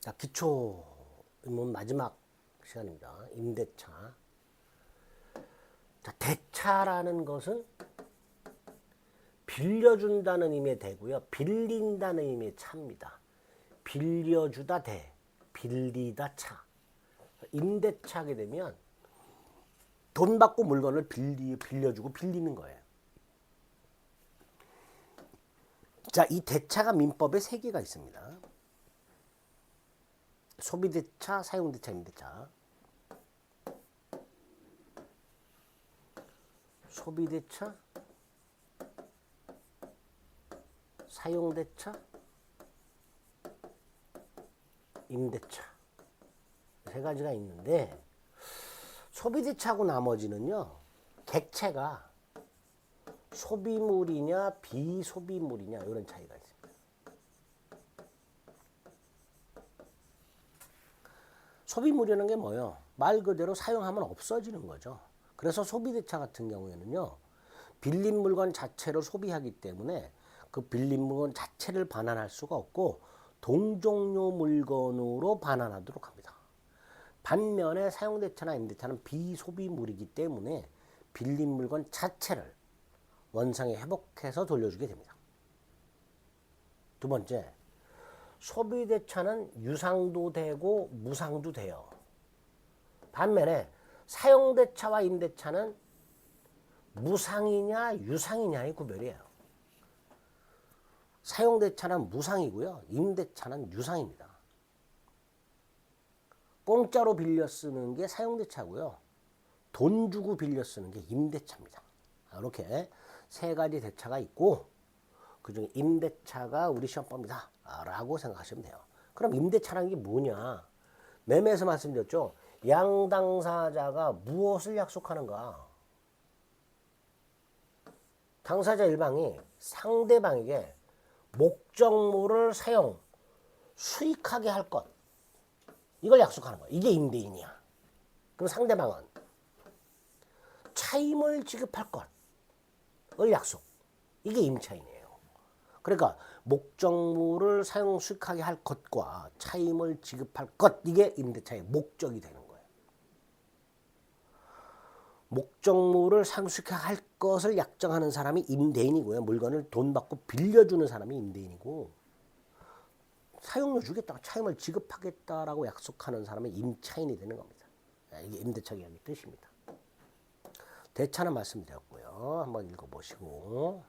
자, 기초 입문 마지막 시간입니다. 임대차. 자, 대차라는 것은 빌려준다는 의미의 대고요. 빌린다는 의미의 차입니다. 빌려주다 대, 빌리다 차. 임대차 하게 되면 돈 받고 물건을 빌려주고 빌리는 거예요. 자, 이 대차가 민법에 3개가 있습니다. 소비대차, 사용대차, 임대차. 소비대차, 사용대차, 임대차. 3가지가 있는데 소비대차하고 나머지는요. 객체가 소비물이냐 비소비물이냐 이런 차이가 있습니다. 소비물이라는 게 뭐예요? 말 그대로 사용하면 없어지는 거죠. 그래서 소비대차 같은 경우에는요. 빌린 물건 자체로 소비하기 때문에 그 빌린 물건 자체를 반환할 수가 없고 동종료 물건으로 반환하도록 합니다. 반면에 사용대차나 임대차는 비소비물이기 때문에 빌린 물건 자체를 원상에 회복해서 돌려주게 됩니다. 두 번째, 소비대차는 유상도 되고 무상도 돼요. 반면에 사용대차와 임대차는 무상이냐 유상이냐의 구별이에요. 사용대차는 무상이고요. 임대차는 유상입니다. 공짜로 빌려 쓰는 게 사용대차고요. 돈 주고 빌려 쓰는 게 임대차입니다. 이렇게 3가지 대차가 있고 그중에 임대차가 우리 시험법이다 라고 생각하시면 돼요. 그럼 임대차라는 게 뭐냐? 매매에서 말씀드렸죠. 양당사자가 무엇을 약속하는가? 당사자 일방이 상대방에게 목적물을 사용, 수익하게 할 것. 이걸 약속하는 거야. 이게 임대인이야. 그럼 상대방은 차임을 지급할 것을 약속. 이게 임차인이에요. 그러니까 목적물을 사용 수익하게 할 것과 차임을 지급할 것. 이게 임대차의 목적이 되는 거예요. 목적물을 사용 수익하게 할 것을 약정하는 사람이 임대인이고요. 물건을 돈 받고 빌려주는 사람이 임대인이고 사용료 주겠다, 차임을 지급하겠다라고 약속하는 사람이 임차인이 되는 겁니다. 이게 임대차 계약의 뜻입니다. 대차는 말씀드렸고요. 한번 읽어보시고.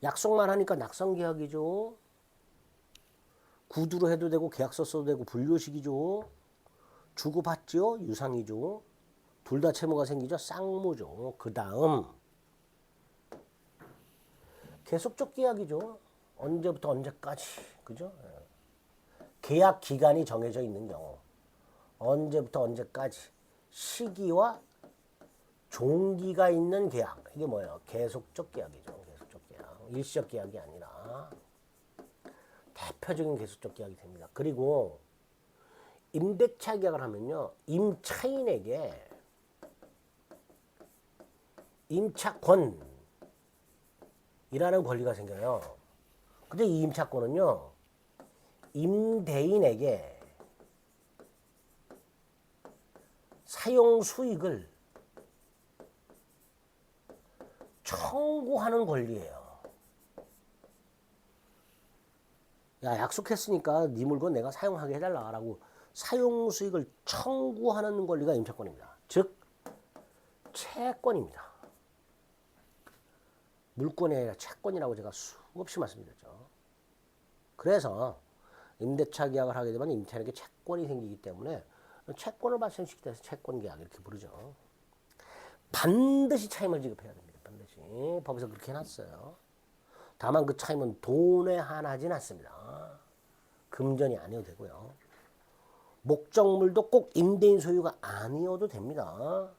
약속만 하니까 낙성계약이죠. 구두로 해도 되고 계약서 써도 되고 불교식이죠. 주고받죠. 유상이죠. 둘 다 채무가 생기죠. 쌍무죠. 그 다음 계속적 계약이죠. 언제부터 언제까지, 그죠? 계약 기간이 정해져 있는 경우, 언제부터 언제까지, 시기와 종기가 있는 계약. 이게 뭐예요? 계속적 계약이죠. 계속적 계약. 일시적 계약이 아니라 대표적인 계속적 계약이 됩니다. 그리고 임대차 계약을 하면요, 임차인에게 임차권이라는 권리가 생겨요. 근데 이 임차권은요, 임대인에게 사용 수익을 청구하는 권리예요. 야, 약속했으니까 네 물건 내가 사용하게 해달라라고 사용 수익을 청구하는 권리가 임차권입니다. 즉, 채권입니다. 물권이 아니라 채권이라고 제가 수없이 말씀드렸죠. 그래서 임대차 계약을 하게 되면 임차인에게 채권이 생기기 때문에 채권을 발생시키다 해서 채권 계약 이렇게 부르죠. 반드시 차임을 지급해야 됩니다. 반드시. 법에서 그렇게 해놨어요. 다만 그 차임은 돈에 한하진 않습니다. 금전이 아니어도 되고요. 목적물도 꼭 임대인 소유가 아니어도 됩니다.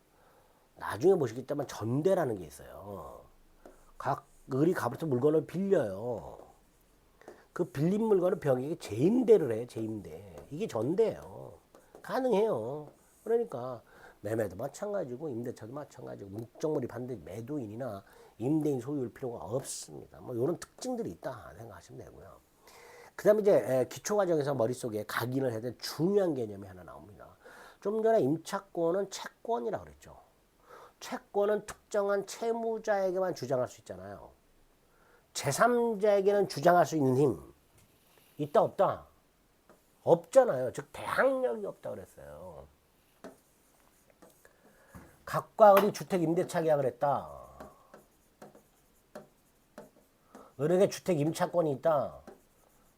나중에 보시겠지만 전대라는 게 있어요. 각 을이 가부터 물건을 빌려요. 그 빌린 물건을 병에게 재임대를 해. 재임대. 이게 전대예요. 가능해요. 그러니까 매매도 마찬가지고 임대차도 마찬가지고 목적물이 반드시 매도인이나 임대인 소유일 필요가 없습니다. 뭐 이런 특징들이 있다 생각하시면 되고요. 그 다음에 이제 기초과정에서 머릿속에 각인을 해야 될 중요한 개념이 하나 나옵니다. 좀 전에 임차권은 채권이라고 그랬죠. 채권은 특정한 채무자에게만 주장할 수 있잖아요. 제3자에게는 주장할 수 있는 힘 있다 없다? 없잖아요. 즉 대항력이 없다 그랬어요. 각과 을이 주택 임대차 계약을 했다. 을에게 주택 임차권이 있다.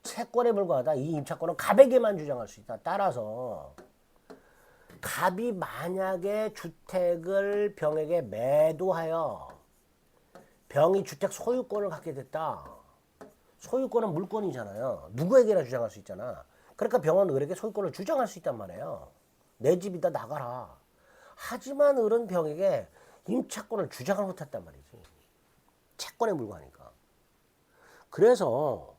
채권에 불과하다. 이 임차권은 갑에게만 주장할 수 있다. 따라서 갑이 만약에 주택을 병에게 매도하여 병이 주택 소유권을 갖게 됐다. 소유권은 물권이잖아요. 누구에게나 주장할 수 있잖아. 그러니까 병은 을에게 소유권을 주장할 수 있단 말이에요. 내 집이다 나가라. 하지만 을은 병에게 임차권을 주장을 못했단 말이지. 채권에 불과하니까. 그래서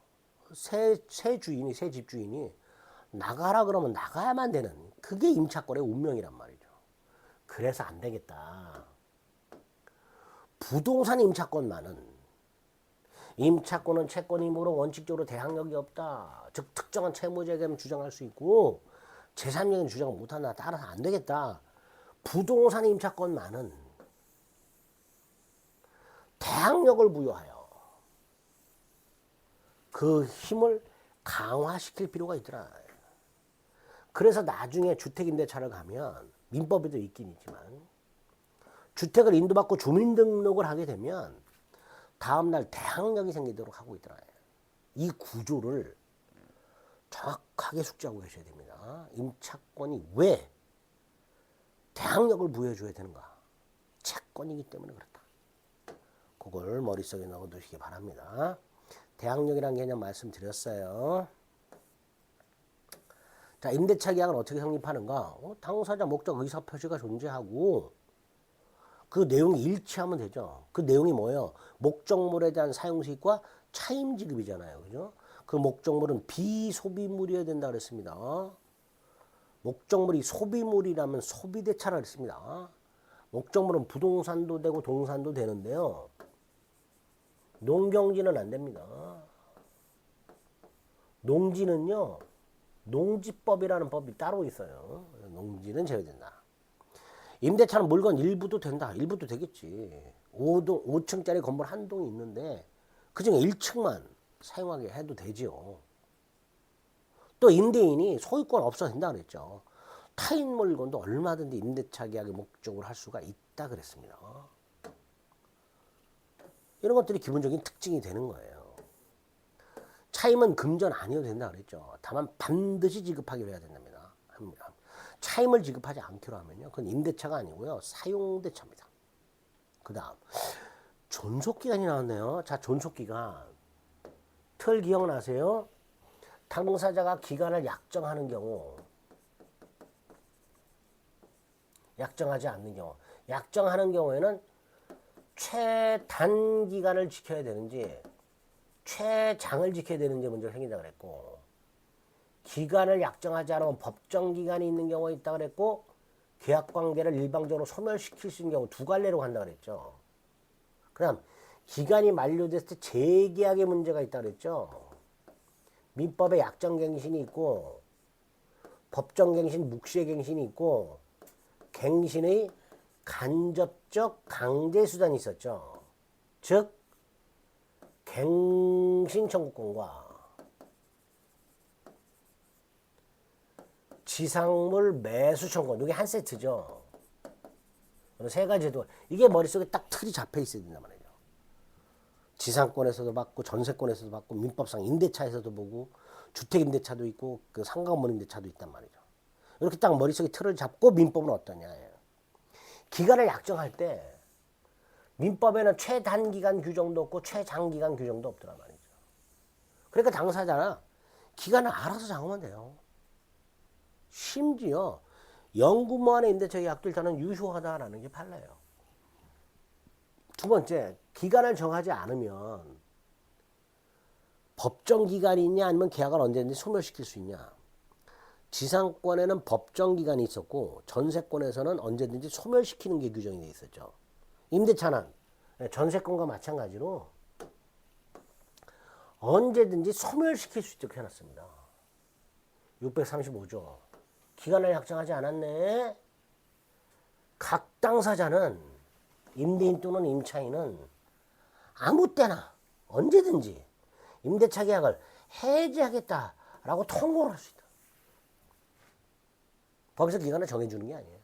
새 집주인이 나가라 그러면 나가야만 되는 그게 임차권의 운명이란 말이죠. 그래서 안 되겠다. 부동산 임차권만은 임차권은 채권이므로 원칙적으로 대항력이 없다. 즉 특정한 채무자에게만 주장할 수 있고 제3자에게는 주장을 못한다. 따라서 안 되겠다. 부동산 임차권만은 대항력을 부여하여 그 힘을 강화시킬 필요가 있더라. 그래서 나중에 주택임대차를 가면 민법에도 있긴 있지만 주택을 인도받고 주민등록을 하게 되면 다음날 대항력이 생기도록 하고 있더라. 이 구조를 정확하게 숙지하고 계셔야 됩니다. 임차권이 왜 대항력을 부여해줘야 되는가? 채권이기 때문에 그렇다. 그걸 머릿속에 넣어두시기 바랍니다. 대항력이라는 개념 말씀드렸어요. 자, 임대차 계약은 어떻게 성립하는가? 당사자 목적 의사표시가 존재하고 그 내용이 일치하면 되죠. 그 내용이 뭐예요? 목적물에 대한 사용수익과 차임지급이잖아요. 그죠? 그 목적물은 비소비물이어야 된다 그랬습니다. 목적물이 소비물이라면 소비대차라 그랬습니다. 목적물은 부동산도 되고 동산도 되는데요. 농경지는 안 됩니다. 농지는요. 농지법이라는 법이 따로 있어요. 농지는 제외된다. 임대차는 물건 일부도 된다. 일부도 되겠지. 5층짜리 건물 한 동이 있는데 그중에 1층만 사용하게 해도 되지요. 또 임대인이 소유권 없어도 된다 그랬죠. 타인 물건도 얼마든지 임대차 계약의 목적으로 할 수가 있다 그랬습니다. 이런 것들이 기본적인 특징이 되는 거예요. 차임은 금전 아니어도 된다 그랬죠. 다만 반드시 지급하기로 해야 된답니다. 차임을 지급하지 않기로 하면요. 그건 임대차가 아니고요. 사용대차입니다. 그 다음 존속기간이 나왔네요. 자, 존속기간. 틀 기억나세요? 당사자가 기간을 약정하는 경우, 약정하지 않는 경우, 약정하는 경우에는 최단기간을 지켜야 되는지 최장을 지켜야 되는지 문제가 생긴다 그랬고, 기간을 약정하지 않으면 법정기간이 있는 경우가 있다 그랬고, 계약관계를 일방적으로 소멸시킬 수 있는 경우 두 갈래로 간다 그랬죠. 그 다음 기간이 만료됐을 때 재계약의 문제가 있다 그랬죠. 민법에 약정갱신이 있고 법정갱신, 묵시의 갱신이 있고 갱신의 간접적 강제수단이 있었죠. 즉 갱신 청구권과 지상물 매수 청구권, 이게 한 세트죠. 세 가지 제도, 이게 머릿속에 딱 틀이 잡혀 있어야 된단 말이에요. 지상권에서도 받고 전세권에서도 받고 민법상 임대차에서도 보고 주택임대차도 있고 그 상가건물 임대차도 있단 말이죠. 이렇게 딱 머릿속에 틀을 잡고 민법은 어떠냐. 기간을 약정할 때 민법에는 최단기간 규정도 없고 최장기간 규정도 없더란 말이죠. 그러니까 당사자는 기간을 알아서 정하면 돼요. 심지어 영구무한의 임대차 계약들 저는 유효하다라는 게 판례예요. 두 번째, 기간을 정하지 않으면 법정 기간이 있냐 아니면 계약을 언제든지 소멸시킬 수 있냐. 지상권에는 법정 기간이 있었고 전세권에서는 언제든지 소멸시키는 게 규정이 되어 있었죠. 임대차는 전세권과 마찬가지로 언제든지 소멸시킬 수 있도록 해놨습니다. 635조. 기간을 약정하지 않았네. 각 당사자는 임대인 또는 임차인은 아무 때나 언제든지 임대차 계약을 해지하겠다라고 통보를 할 수 있다. 법에서 기간을 정해주는 게 아니에요.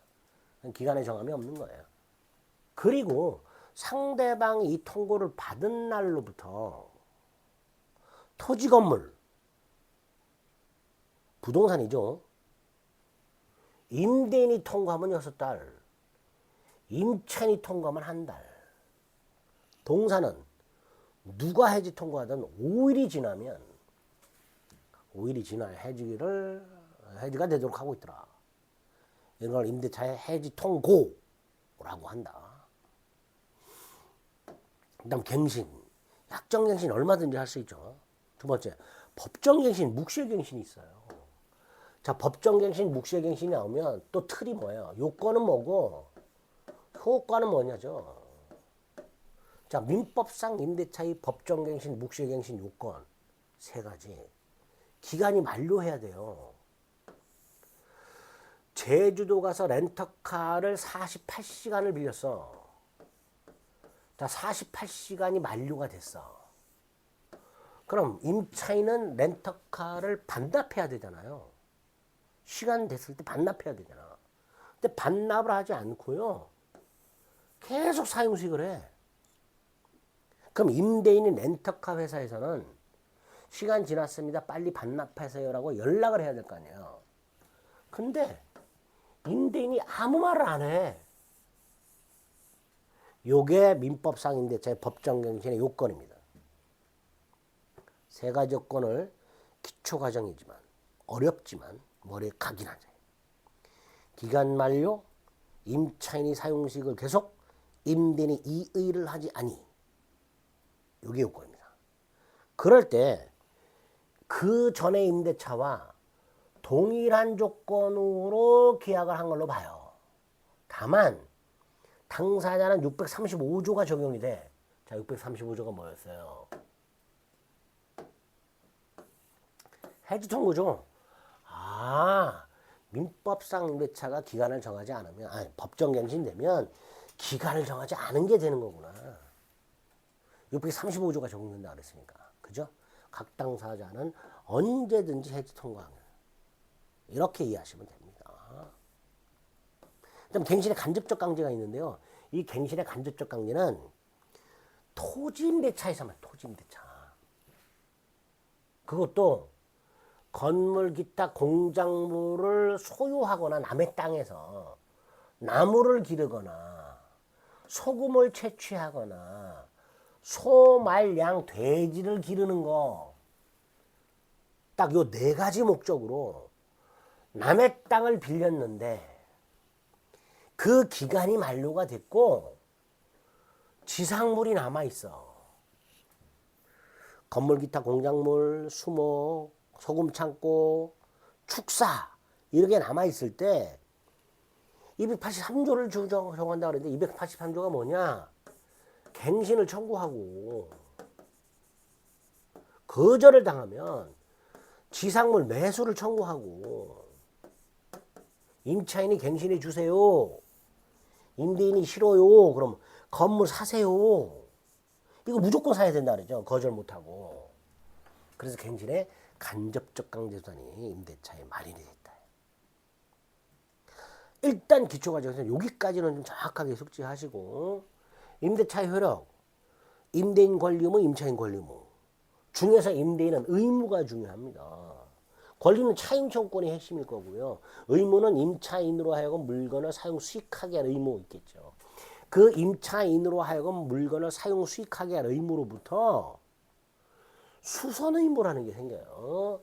기간의 정함이 없는 거예요. 그리고 상대방이 이 통보를 받은 날로부터 토지 건물, 부동산이죠. 임대인이 통과하면 6달, 임차인이 통과하면 1달, 동사는 누가 해지 통과하든 5일이 지나면 5일이 지나야 해지가 되도록 하고 있더라. 이런 걸 임대차의 해지 통고라고 한다. 그다음 갱신, 약정갱신 얼마든지 할 수 있죠. 두 번째, 법정갱신, 묵시갱신이 있어요. 자, 법정갱신, 묵시갱신이 나오면 또 틀이 뭐예요? 요건은 뭐고 효과는 뭐냐죠. 자, 민법상 임대차의 법정갱신, 묵시갱신 요건 3가지. 기간이 만료해야 돼요. 제주도 가서 렌터카를 48시간을 빌렸어. 자, 48시간이 만료가 됐어. 그럼 임차인은 렌터카를 반납해야 되잖아요. 시간 됐을 때 반납해야 되잖아. 근데 반납을 하지 않고요. 계속 사용수익을 해. 그럼 임대인인 렌터카 회사에서는 시간 지났습니다. 빨리 반납하세요라고 연락을 해야 될 거 아니에요. 근데 임대인이 아무 말을 안 해. 요게 민법상 임대차의 법정갱신의 요건입니다. 3가지 요건을 기초과정이지만 어렵지만 머리에 각인하자. 기간 만료, 임차인이 사용수익을 계속, 임대인이 이의를 하지 아니. 요게 요건입니다. 그럴 때 그 전에 임대차와 동일한 조건으로 계약을 한 걸로 봐요. 다만 당사자는 635조가 적용이 돼. 자, 635조가 뭐였어요? 해지 통보죠. 아, 민법상 임대차가 기간을 정하지 않으면, 법정갱신되면 기간을 정하지 않은 게 되는 거구나. 635조가 적용된다 그랬으니까. 그죠? 각 당사자는 언제든지 해지 통과하는. 이렇게 이해하시면 됩니다. 그다음 갱신의 간접적 강제가 있는데요. 이 갱신의 간접적 강제는 토지임대차에서만 토지임대차. 그것도 건물 기타 공작물을 소유하거나 남의 땅에서 나무를 기르거나 소금을 채취하거나 소, 말, 양, 돼지를 기르는 거. 딱 요 4가지 목적으로 남의 땅을 빌렸는데 그 기간이 만료가 됐고 지상물이 남아있어. 건물 기타 공작물, 수목, 소금창고, 축사 이렇게 남아있을 때 283조를 정한다 그랬는데 283조가 뭐냐? 갱신을 청구하고 거절을 당하면 지상물 매수를 청구하고 임차인이 갱신해 주세요. 임대인이 싫어요. 그럼 건물 사세요. 이거 무조건 사야 된다 그러죠. 거절 못하고. 그래서 갱신의 간접적 강제수단이 임대차에 마련이 됐다. 일단 기초과정에서 여기까지는 좀 정확하게 숙지하시고 임대차의 효력, 임대인 권리 의무, 임차인 권리 의무 중에서 임대인은 의무가 중요합니다. 권리는 차임청권이 핵심일 거고요. 의무는 임차인으로 하여금 물건을 사용 수익하게 할 의무 있겠죠. 그 임차인으로 하여금 물건을 사용 수익하게 할 의무로부터 수선 의무라는 게 생겨요.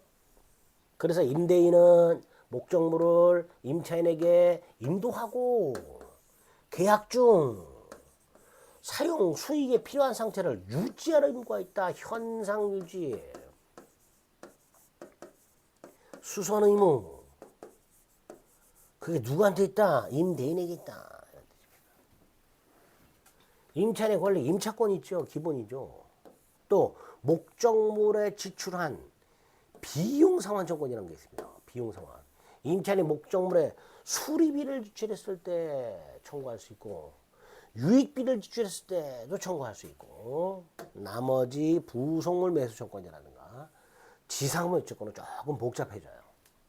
그래서 임대인은 목적물을 임차인에게 인도하고 계약 중 사용 수익에 필요한 상태를 유지할 의무가 있다. 현상 유지. 수선 의무. 그게 누구한테 있다? 임대인에게 있다. 임차인의 권리, 임차권 있죠. 기본이죠. 또 목적물에 지출한 비용상환 청구권이라는 게 있습니다. 비용상환. 임차인이 목적물에 수리비를 지출했을 때 청구할 수 있고 유익비를 지출했을 때도 청구할 수 있고 나머지 부속물 매수 청구권이라든가 지상무 요청권은 조금 복잡해져요.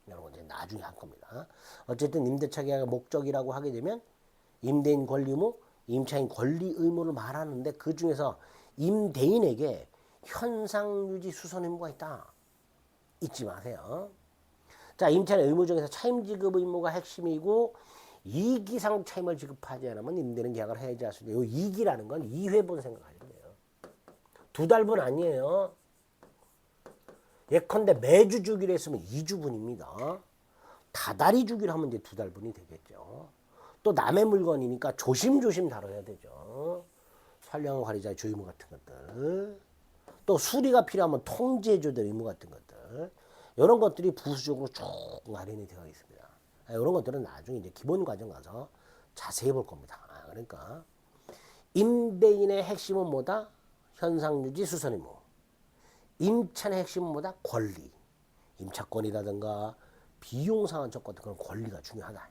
이런 건 이제 나중에 할 겁니다. 어쨌든 임대차 계약의 목적이라고 하게 되면 임대인 권리 의무, 임차인 권리 의무를 말하는데 그 중에서 임대인에게 현상유지 수선 의무가 있다. 잊지 마세요. 자, 임차인의 의무 중에서 차임 지급 의무가 핵심이고 2기 이상 차임을 지급하지 않으면 임대는 계약을 해지할 수 있는데 이 2기라는 건 2회분 생각하시면 돼요. 2달분 아니에요. 예컨대 매주 주기로 했으면 2주분입니다. 다달이 주기로 하면 이제 2달분이 되겠죠. 또 남의 물건이니까 조심조심 다뤄야 되죠. 선량한 관리자의 주의무 같은 것들. 또 수리가 필요하면 통지해줘야 될 의무 같은 것들. 이런 것들이 부수적으로 쭉 마련이 되어 있습니다. 이런 것들은 나중에 이제 기본 과정 가서 자세히 볼 겁니다. 그러니까 임대인의 핵심은 뭐다? 현상유지 수선 의무. 임차인의 핵심은 뭐다? 권리. 임차권이라든가 비용상환 조건 그런 권리가 중요하다.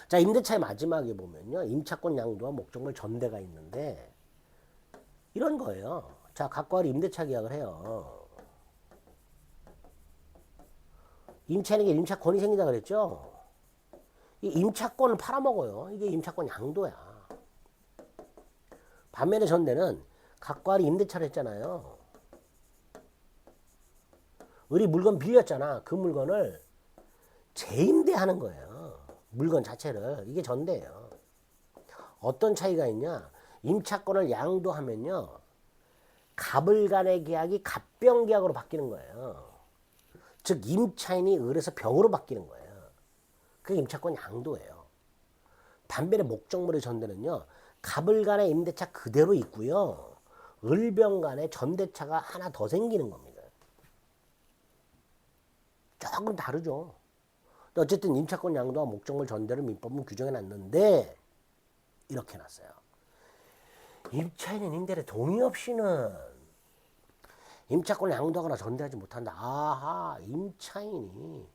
자, 임대차의 마지막에 보면요. 임차권 양도와 목적물 전대가 있는데 이런 거예요. 자, 각각 임대차 계약을 해요. 임차인에게 임차권이 생긴다 그랬죠? 이 임차권을 팔아먹어요. 이게 임차권 양도야. 반면에 전대는 각각 임대차를 했잖아요. 우리 물건 빌렸잖아. 그 물건을 재임대하는 거예요. 물건 자체를. 이게 전대예요. 어떤 차이가 있냐? 임차권을 양도하면요. 갑을 간의 계약이 갑병 계약으로 바뀌는 거예요. 즉 임차인이 을에서 병으로 바뀌는 거예요. 그게 임차권 양도예요. 반면에 목적물의 전대는요. 갑을 간의 임대차 그대로 있고요. 을병 간의 전대차가 하나 더 생기는 겁니다. 조금 다르죠. 어쨌든 임차권 양도와 목적물 전대를 민법은 규정해 놨는데 이렇게 해놨어요. 임차인은 임대인의 동의 없이는 임차권을 양도하거나 전대하지 못한다. 아하, 임차인이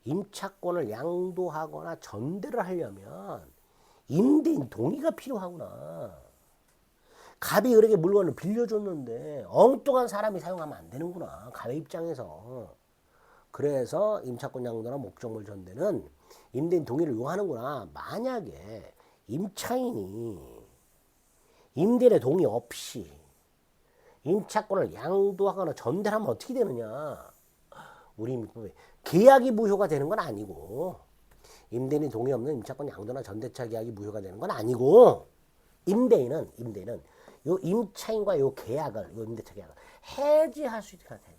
임차권을 양도하거나 전대를 하려면 임대인 동의가 필요하구나. 갑이 을에게 물건을 빌려줬는데 엉뚱한 사람이 사용하면 안 되는구나. 갑의 입장에서. 그래서 임차권 양도나 목적물 전대는 임대인 동의를 요하는구나. 만약에 임차인이 임대인의 동의 없이 임차권을 양도하거나 전대를 하면 어떻게 되느냐. 우리 민법에 계약이 무효가 되는 건 아니고 임대인의 동의 없는 임차권 양도나 전대차 계약이 무효가 되는 건 아니고 임대인은 요 임차인과 요 계약을 요 임대차 계약을 해지할 수 있도록 해야지.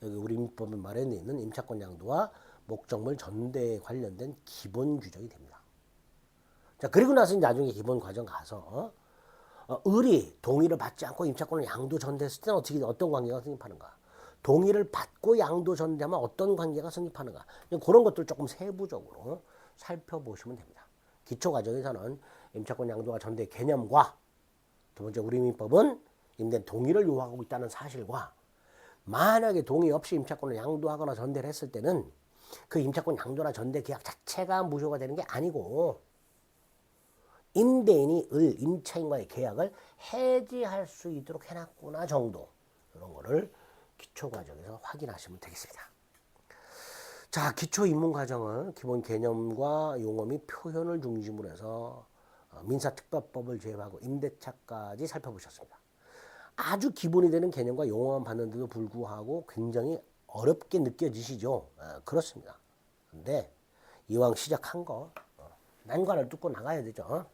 여기 우리 민법에 마련되어 있는 임차권 양도와 목적물 전대에 관련된 기본 규정이 됩니다. 자, 그리고 나서 나중에 기본 과정 가서 을이 동의를 받지 않고 임차권을 양도 전대했을 때는 어떤 관계가 성립하는가? 동의를 받고 양도 전대하면 어떤 관계가 성립하는가? 그런 것들 조금 세부적으로 살펴보시면 됩니다. 기초 과정에서는 임차권 양도와 전대 개념과 두 번째 우리 민법은 임대인 동의를 요하고 있다는 사실과 만약에 동의 없이 임차권을 양도하거나 전대를 했을 때는 그 임차권 양도나 전대 계약 자체가 무효가 되는 게 아니고 임대인이 임차인과의 계약을 해지할 수 있도록 해놨구나 정도. 이런 거를 기초 과정에서 확인하시면 되겠습니다. 자, 기초 입문 과정은 기본 개념과 용어 및 표현을 중심으로 해서 민사특별법을 제외하고 임대차까지 살펴보셨습니다. 아주 기본이 되는 개념과 용어만 봤는데도 불구하고 굉장히 어렵게 느껴지시죠? 그렇습니다. 근데 이왕 시작한 거 난관을 뚫고 나가야 되죠.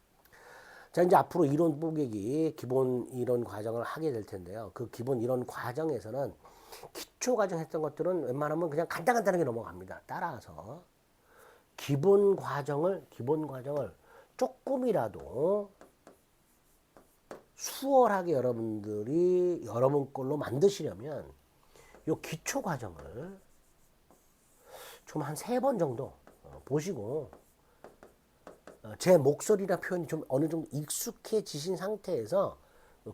자, 이제 앞으로 이론 뽀개기 기본 이론 과정을 하게 될 텐데요. 그 기본 이론 과정에서는 기초 과정 했던 것들은 웬만하면 그냥 간단하게 넘어갑니다. 따라서 기본 과정을 조금이라도 수월하게 여러분들이 여러분 걸로 만드시려면 요 기초 과정을 좀 한 3번 정도 보시고 제 목소리나 표현이 좀 어느 정도 익숙해지신 상태에서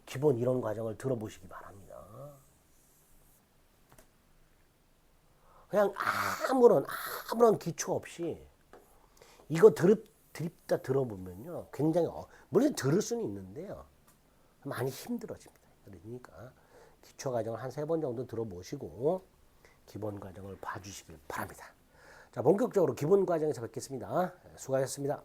기본 이론 과정을 들어보시기 바랍니다. 그냥 아무런 기초 없이 이거 드립다 들어보면요. 굉장히, 물론 들을 수는 있는데요. 많이 힘들어집니다. 그러니까 기초 과정을 한 3번 정도 들어보시고 기본 과정을 봐주시길 바랍니다. 자, 본격적으로 기본 과정에서 뵙겠습니다. 수고하셨습니다.